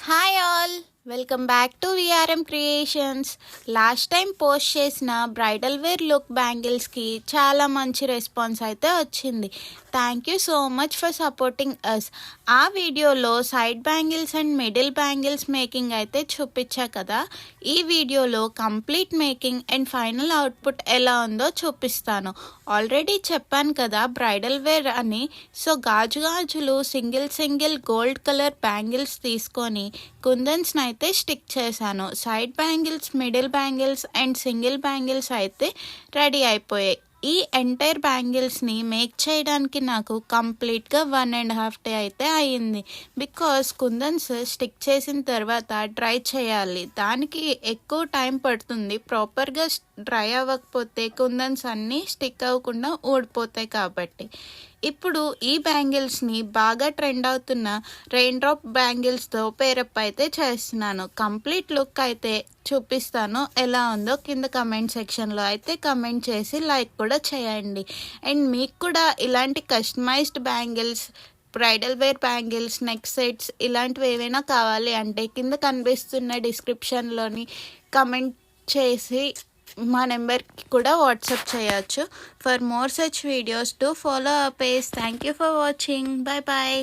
Hi all, welcome back to VRM creations. Last time post చేసిన bridal wear look బ్యాంగిల్స్కి చాలా మంచి response అయితే వచ్చింది. Thank you so much for supporting us. ఆ వీడియోలో side bangles and middle bangles making అయితే చూపించా కదా. ఈ వీడియోలో complete making and final output ఎలా ఉందో చూపిస్తాను. ఆల్రెడీ చెప్పాను కదా బ్రైడల్ వేర్ అని. సో గాజులు సింగిల్ గోల్డ్ కలర్ బ్యాంగిల్స్ తీసుకొని కుందన్స్ని అయితే స్టిక్ చేశాను. Side bangles, middle bangles and single bangles అయితే రెడీ అయిపోయాయి. ఈ ఎంటైర్ బ్యాంగిల్స్ని మేక్ చేయడానికి నాకు కంప్లీట్గా 1.5 day అయితే అయ్యింది. బికాస్ కుందన్స్ స్టిక్ చేసిన తర్వాత డ్రై చేయాలి, దానికి ఎక్కువ టైం పడుతుంది. ప్రాపర్గా డ్రై అవ్వకపోతే కుందన్స్ అన్నీ స్టిక్ అవ్వకుండా ఊడిపోతాయి కాబట్టి. ఇప్పుడు ఈ బ్యాంగిల్స్ని బాగా ట్రెండ్ అవుతున్న రెయిన్ డ్రాప్ బ్యాంగిల్స్తో పేరప్ అయితే చేస్తున్నాను. కంప్లీట్ లుక్ అయితే చూపిస్తాను. ఎలా ఉందో కింద కమెంట్ సెక్షన్లో అయితే కమెంట్ చేసి లైక్ కూడా చేయండి. అండ్ మీకు కూడా ఇలాంటి customised bangles, bridal wear bangles, neck sets ఇలాంటివి ఏవైనా కావాలి అంటే కింద కనిపిస్తున్న డిస్క్రిప్షన్లోని కమెంట్ చేసి మా నెంబర్కి కూడా వాట్సాప్ చేయొచ్చు. For more such videos to follow a page. Thank you for watching. Bye bye.